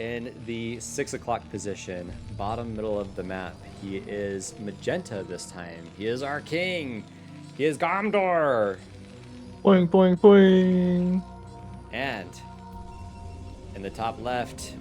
in the 6 o'clock position, bottom middle of the map. He is magenta this time. He is our king. He is Gomdor. Boing, boing, boing. And in the top left,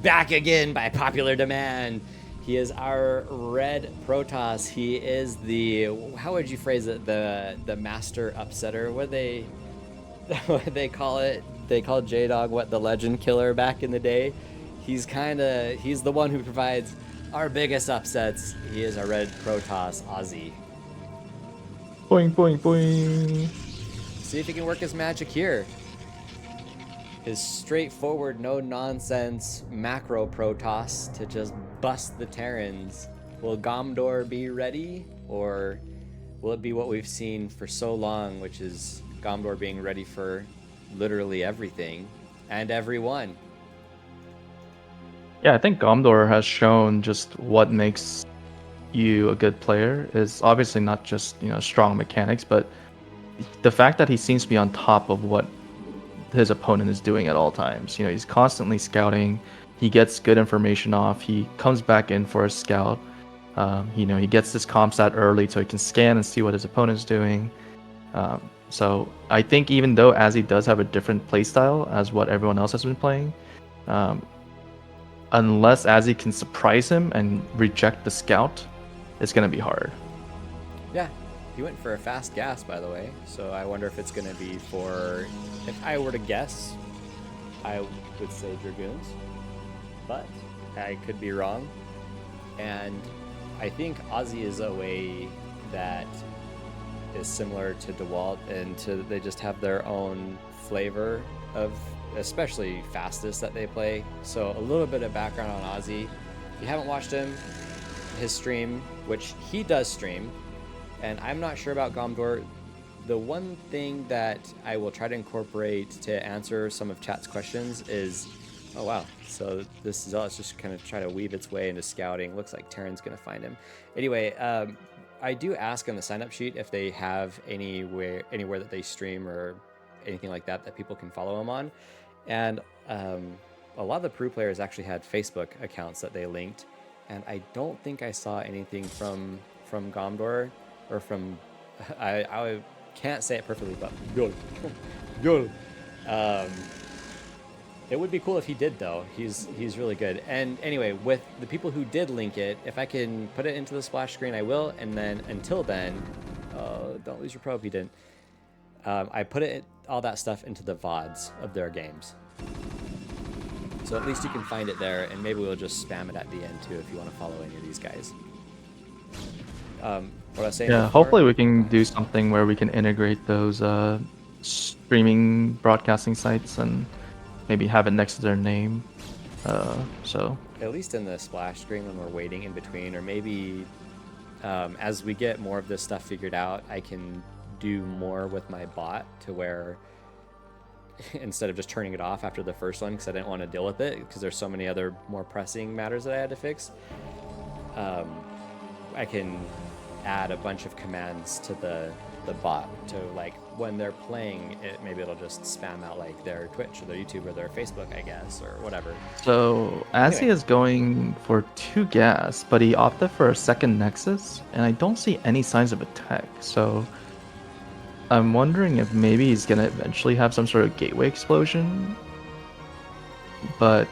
back again by popular demand, he is our red Protoss. He is the, how would you phrase it? The master upsetter. What they call it? They called J-Dog what, the legend killer back in the day. He's the one who provides our biggest upsets. He is our red Protoss Ozzy. Boing, boing, boing. See if he can work his magic here. His straightforward, no nonsense macro Protoss to just bust the Terrans. Will Gomdor be ready, or will it be what we've seen for so long, which is Gomdor being ready for literally everything and everyone? Yeah, I think Gomdor has shown just what makes you a good player is obviously not just, strong mechanics, but the fact that he seems to be on top of what his opponent is doing at all times. He's constantly scouting. He gets good information off. He comes back in for a scout. He gets this comstat early so he can scan and see what his opponent's doing. So I think even though Azzy does have a different playstyle as what everyone else has been playing, unless Azzy can surprise him and reject the scout, it's going to be hard. Yeah, he went for a fast gas, by the way. So I wonder if it's going to be for, if I were to guess, I would say Dragoons. But I could be wrong. And I think Ozzy is a way that is similar to DeWalt, and they just have their own flavor of, especially fastest that they play. So a little bit of background on Ozzy. If you haven't watched his stream, which he does stream, and I'm not sure about Gomdor, the one thing that I will try to incorporate to answer some of chat's questions is, oh wow, so this Zealot's just kind of try to weave its way into scouting. Looks like Terran's gonna find him. Anyway, I do ask on the sign-up sheet if they have anywhere that they stream or anything like that people can follow them on. And a lot of the Peru players actually had Facebook accounts that they linked, and I don't think I saw anything from Gomdor or from I can't say it perfectly, but Gol. It would be cool if he did, though. He's really good. And anyway, with the people who did link it, if I can put it into the splash screen, I will. And then until then, don't lose your pro if you didn't. I put all that stuff into the VODs of their games. So at least you can find it there, and maybe we'll just spam it at the end too if you want to follow any of these guys. What I was saying. Yeah, before, hopefully we can do something where we can integrate those streaming broadcasting sites and maybe have it next to their name. So at least in the splash screen when we're waiting in between, or maybe as we get more of this stuff figured out, I can do more with my bot to where instead of just turning it off after the first one because I didn't want to deal with it because there's so many other more pressing matters that I had to fix, I can add a bunch of commands to the bot to, like, when they're playing it, maybe it'll just spam out like their Twitch or their YouTube or their Facebook, I guess, or whatever. So Azzy is going for 2 gas, but he opted for a second Nexus, and I don't see any signs of attack. So I'm wondering if maybe he's gonna eventually have some sort of gateway explosion. But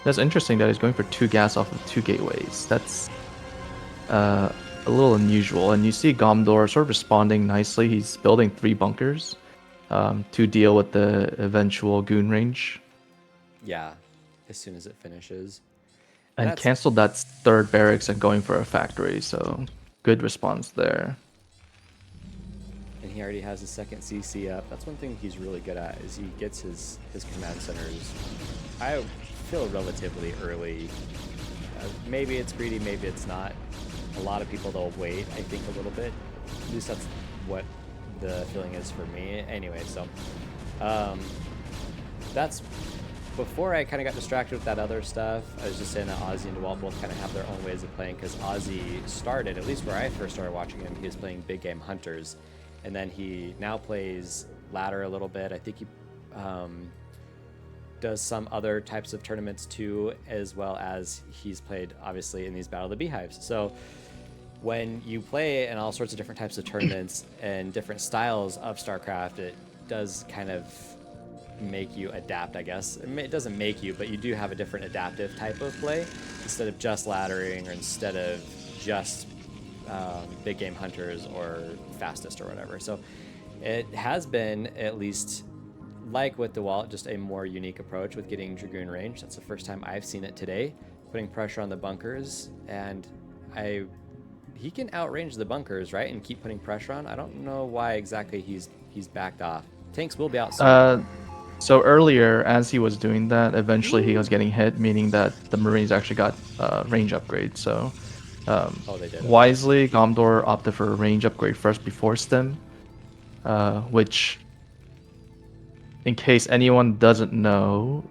that's interesting that he's going for 2 gas off of 2 gateways. That's a little unusual. And you see Gomdor sort of responding nicely. He's building 3 bunkers to deal with the eventual goon range. Yeah, as soon as it finishes. And canceled that 3rd barracks and going for a factory, so good response there. And he already has his 2nd CC up. That's one thing he's really good at, is he gets his command centers, I feel, relatively early. Maybe it's greedy, maybe it's not. A lot of people, they'll wait, I think, a little bit. At least that's what the feeling is for me. Anyway, so that's before I kind of got distracted with that other stuff. I was just saying that Ozzy and DeWalt both kind of have their own ways of playing, because Ozzy started, at least where I first started watching him, he was playing big game hunters, and then he now plays ladder a little bit. I think he does some other types of tournaments too, as well as he's played obviously in these Battle of the Beehives. So when you play in all sorts of different types of tournaments and different styles of StarCraft, it does kind of make you adapt, I guess. It doesn't make you, but you do have a different adaptive type of play instead of just laddering or instead of just big game hunters or fastest or whatever. So it has been, at least like with DeWalt, just a more unique approach with getting Dragoon range. That's the first time I've seen it today, putting pressure on the bunkers, and he can outrange the bunkers, right, and keep putting pressure on. I don't know why exactly he's backed off. Tanks will be out soon. So earlier, as he was doing that, eventually he was getting hit, meaning that the Marines actually got range upgrade. So They did. wisely, Gomdor opted for a range upgrade first before Stim, which, in case anyone doesn't know,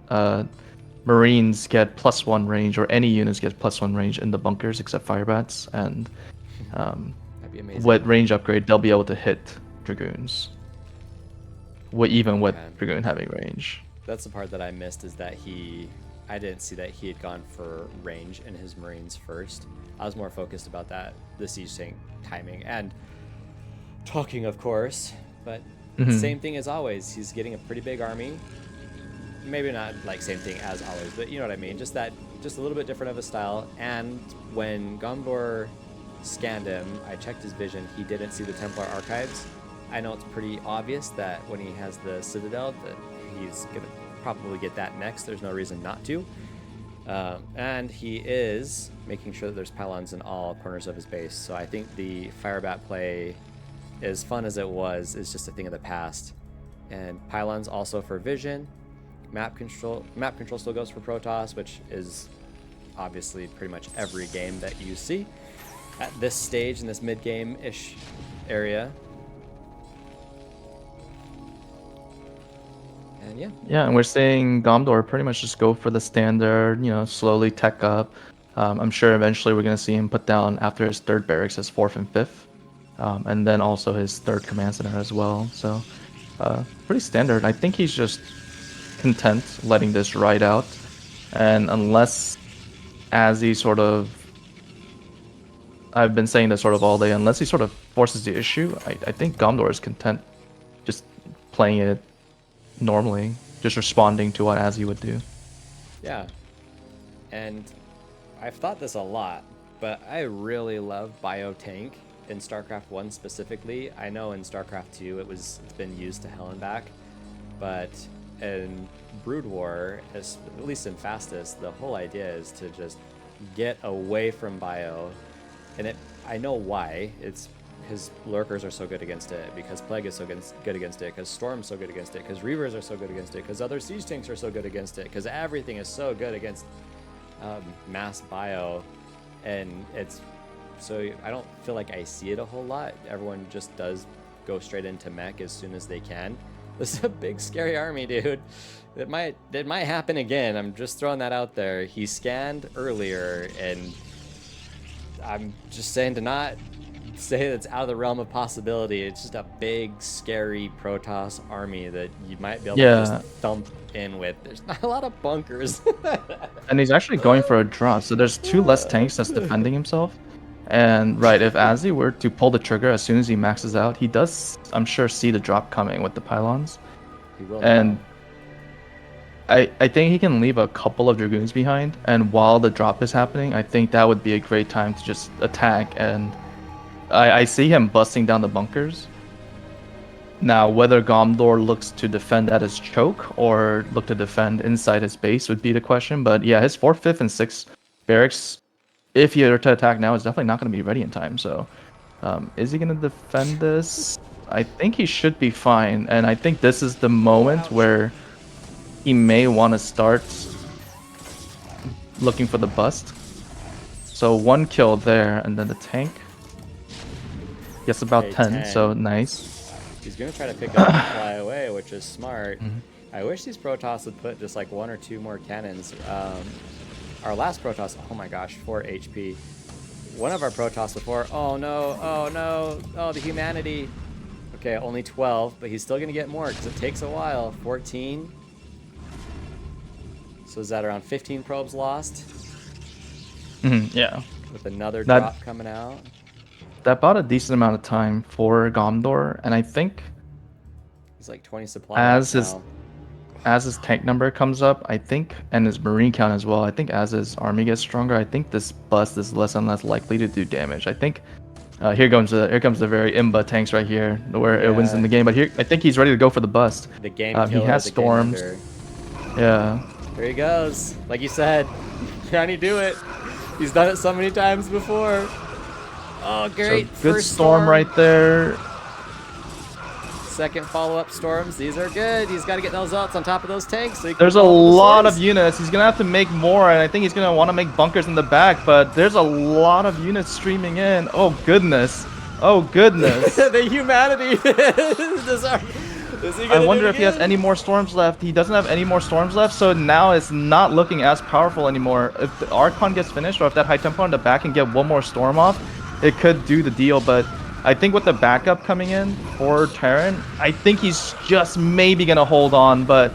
Marines get +1 range, or any units get +1 range in the bunkers except Firebats, and That'd be amazing. with range upgrade, they'll be able to hit Dragoons. Even with Dragoon having range. That's the part that I missed, is that I didn't see that he had gone for range in his Marines first. I was more focused about the siege tank timing and talking, of course, but same thing as always. He's getting a pretty big army. Maybe not like same thing as always, but you know what I mean. Just a little bit different of a style. And when Gomdor scanned him, I checked his vision. He didn't see the Templar archives. I know it's pretty obvious that when he has the Citadel that he's going to probably get that next. There's no reason not to. And he is making sure that there's pylons in all corners of his base. So I think the Firebat play, as fun as it was, is just a thing of the past. And pylons also for vision. Map control still goes for Protoss, which is obviously pretty much every game that you see at this stage in this mid-game-ish area. And yeah, and we're seeing Gomdor pretty much just go for the standard, slowly tech up. I'm sure eventually we're going to see him put down, after his third barracks, his fourth and fifth, and then also his third command center as well. So pretty standard. I think he's just content letting this ride out, and unless, as he sort of, I've been saying this sort of all day, unless he sort of forces the issue, I think Gomdor is content just playing it normally, just responding to what Azzy would do. Yeah, and I've thought this a lot, but I really love Biotank in StarCraft 1 specifically. I know in StarCraft 2 it's been used to hell and back, but in Brood War, at least in Fastest, the whole idea is to just get away from Bio, and I know why. It's because Lurkers are so good against it, because Plague is so good against it, because Storm's so good against it, because Reavers are so good against it, because other Siege Tanks are so good against it, because everything is so good against mass Bio, and it's so I don't feel like I see it a whole lot. Everyone just does go straight into mech as soon as they can. This is a big scary army, dude. It might happen again. I'm just throwing that out there. He scanned earlier, and I'm just saying to not say that's out of the realm of possibility. It's just a big, scary Protoss army that you might be able to just thump in with. There's not a lot of bunkers. And he's actually going for a draw, so there's 2 less tanks that's defending himself. And right, if Azzy were to pull the trigger as soon as he maxes out, he does, I'm sure, see the drop coming with the pylons. He will and now. I think he can leave a couple of Dragoons behind, and while the drop is happening, I think that would be a great time to just attack. And I see him busting down the bunkers. Now, whether Gomdor looks to defend at his choke or look to defend inside his base would be the question. But yeah, his 4th, 5th, and 6th barracks, if he were to attack now, is definitely not going to be ready in time. So is he going to defend this? I think he should be fine. And I think this is the moment where he may want to start looking for the bust. So 1 kill there, and then the tank gets about 10, so nice. He's going to try to pick up and fly away, which is smart. I wish these Protoss would put just like 1 or 2 more cannons. Our last Protoss, oh my gosh, 4 HP. One of our Protoss before, oh no, oh the humanity. Okay, only 12, but he's still going to get more because it takes a while. 14. So is that around 15 probes lost? Yeah. With another That drop coming out? that bought a decent amount of time for Gomdor, and I think He's like 20 supply as left his now. as his tank number comes up, I think, and his marine count as well, I think as his army gets stronger, I think this bust is less and less likely to do damage. I think here comes the very imba tanks right here, where it wins in Yeah, the game. But here, I think he's ready to go for the bust. the game He killer, has the game storms. ender. Yeah. There he goes. Like you said, can he do it? He's done it so many times before. Oh, great. So good First storm right there. Second follow-up storms. These are good. He's got to get those outs on top of those tanks. So There's a lot of units. He's gonna have to make more, and I think he's gonna want to make bunkers in the back. But there's a lot of units streaming in. Oh goodness. Oh goodness. The humanity. I wonder if he has any more storms left. He doesn't have any more storms left, so now it's not looking as powerful anymore. If the Archon gets finished, or if that high tempo on the back can get one more storm off, it could do the deal. But I think with the backup coming in for Terran, I think he's just maybe gonna hold on. But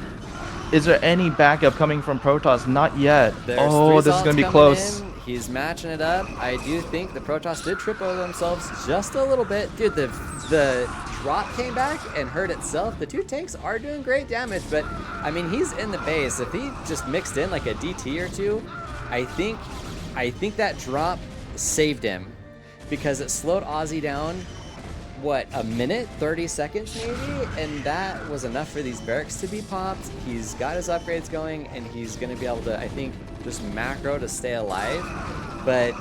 is there any backup coming from Protoss? Not yet. Oh, this is gonna be close. He's matching it up. I do think the Protoss did trip over themselves just a little bit. Dude, the drop came back and hurt itself. The two tanks are doing great damage, but I mean, he's in the base. If he just mixed in like a DT or two, I think that drop saved him, because it slowed Ozzy down, what, a minute, 30 seconds maybe? And that was enough for these barracks to be popped. He's got his upgrades going, and he's going to be able to, I think, just macro to stay alive. But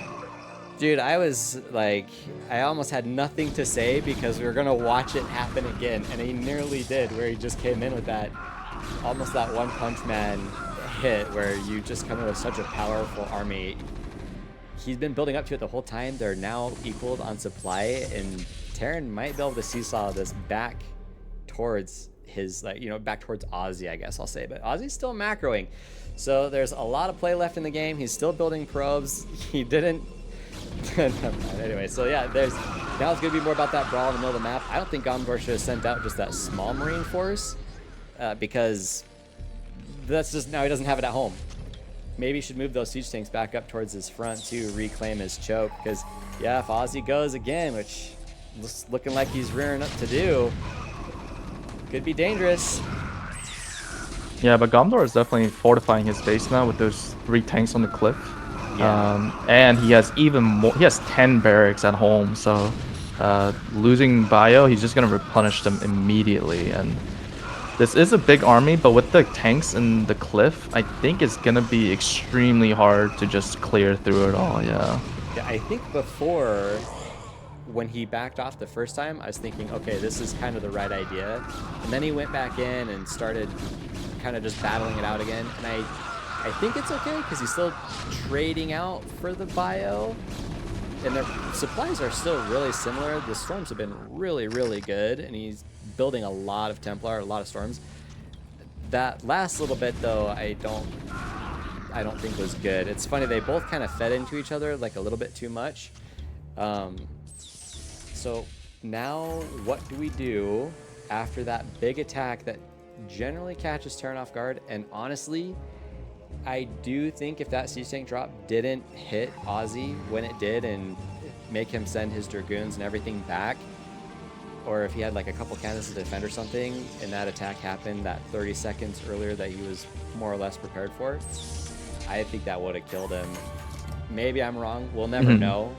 dude, I was like, I almost had nothing to say, because we were going to watch it happen again, and he nearly did, where he just came in with that, almost that one punch man hit, where you just come in with such a powerful army. He's been building up to it the whole time. They're now equaled on supply, and Terran might be able to seesaw this back towards his, like, you know, back towards Ozzy, I guess I'll say. But Ozzy's still macroing. So there's a lot of play left in the game. He's still building probes. He didn't. Anyway, so yeah, now it's going to be more about that brawl in the middle of the map. I don't think Gomdor should have sent out just that small marine force, because that's just, now he doesn't have it at home. Maybe he should move those siege tanks back up towards his front to reclaim his choke, because yeah, if Ozzy goes again, which looks looking like he's rearing up to do, could be dangerous. Yeah, but Gomdor is definitely fortifying his base now with those 3 tanks on the cliff. Yeah. And he has even more. He has 10 barracks at home, so losing bio, he's just gonna replenish them immediately. And this is a big army, but with the tanks and the cliff, I think it's gonna be extremely hard to just clear through it all. Yeah. Yeah, I think before, when he backed off the first time, I was thinking, okay, this is kind of the right idea. And then he went back in and started kind of just battling it out again. And I think it's okay, because he's still trading out for the bio. And their supplies are still really similar. The storms have been really, really good. And he's building a lot of Templar, a lot of storms. That last little bit, though, I don't think was good. It's funny, they both kind of fed into each other like a little bit too much. So now what do we do after that big attack that generally catches Terran off guard? And honestly, I do think if that siege tank drop didn't hit Ozzy when it did and make him send his dragoons and everything back, or if he had like a couple cannons to defend or something, and that attack happened that 30 seconds earlier that he was more or less prepared for, I think that would have killed him. Maybe I'm wrong. We'll never know.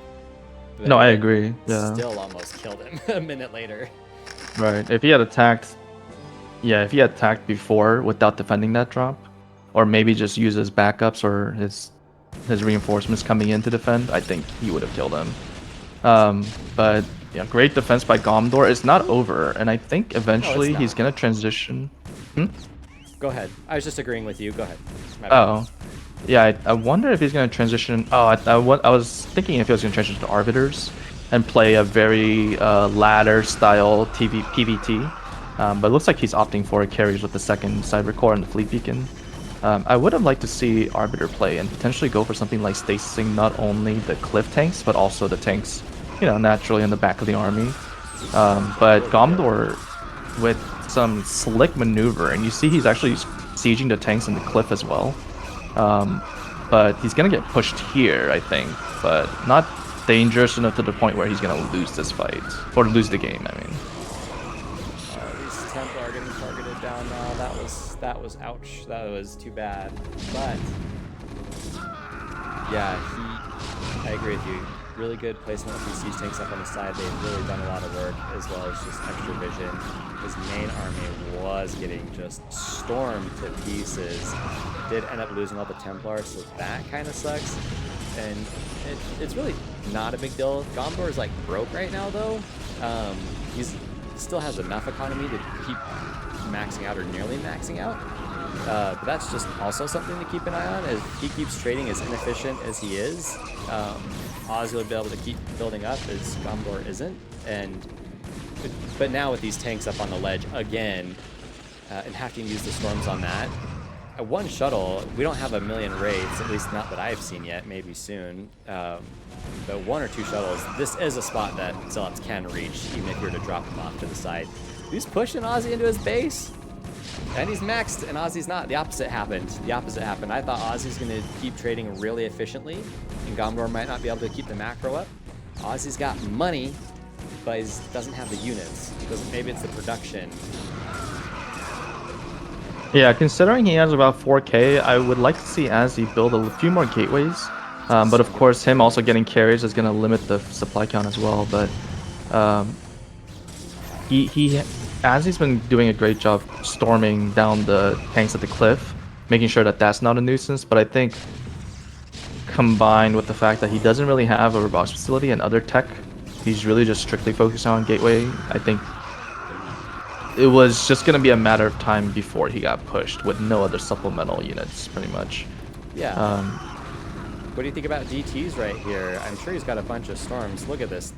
But no, I agree. Yeah. Still almost killed him a minute later. Right. If he had attacked, if he had attacked before without defending that drop, or maybe just use his backups or his reinforcements coming in to defend, I think he would have killed him. But yeah, great defense by Gomdor. It's not over, and I think eventually he's gonna transition. Go ahead. I was just agreeing with you. Go ahead. Oh. Yeah, I wonder if he's going to transition. Oh, I was thinking if he was going to transition to Arbiters and play a very ladder-style PvT. But it looks like he's opting for carries with the second Cyber Core and the Fleet Beacon. I would have liked to see Arbiter play and potentially go for something like stasing not only the cliff tanks, but also the tanks, you know, naturally in the back of the army. But Gomdor, with some slick maneuver, and you see he's actually sieging the tanks in the cliff as well. But he's gonna get pushed here, I think, but not dangerous enough to the point where he's gonna lose this fight or lose the game. I mean, These Templar are getting targeted down now. That was ouch. That was too bad. But yeah, I agree with you. Really good placement of these siege tanks up on the side. They've really done a lot of work, as well as just extra vision. His main army was getting just stormed to pieces. Did end up losing all the Templars, so that kind of sucks. And it's really not a big deal. Gondor is like broke right now, though. He's still has enough economy to keep maxing out or nearly maxing out. But that's just also something to keep an eye on. If he keeps trading as inefficient as he is, Ozzy will be able to keep building up as Gondor isn't. But now with these tanks up on the ledge again, and having to use the storms on that, one shuttle, we don't have a million raids, at least not that I've seen yet, maybe soon. But 1 or 2 shuttles, this is a spot that Zealots can reach, even if you were to drop them off to the side. He's pushing Ozzy into his base, and he's maxed, and Ozzy's not. The opposite happened. I thought Ozzy's going to keep trading really efficiently, and Gondor might not be able to keep the macro up. Ozzy's got money, but he doesn't have the units. Maybe it's the production. yeah, considering he has about 4K, I would like to see Azzy build a few more gateways. But of course, him also getting carries is going to limit the supply count as well. But Azzy's been doing a great job storming down the tanks at the cliff, making sure that that's not a nuisance. But I think combined with the fact that he doesn't really have a robotics facility and other tech, he's really just strictly focused on gateway. I think it was just going to be a matter of time before he got pushed with no other supplemental units, pretty much. Yeah. What do you think about DTs right here? I'm sure he's got a bunch of storms. Look at this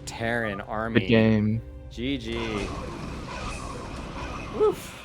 Terran army. Good game. GG. Woof.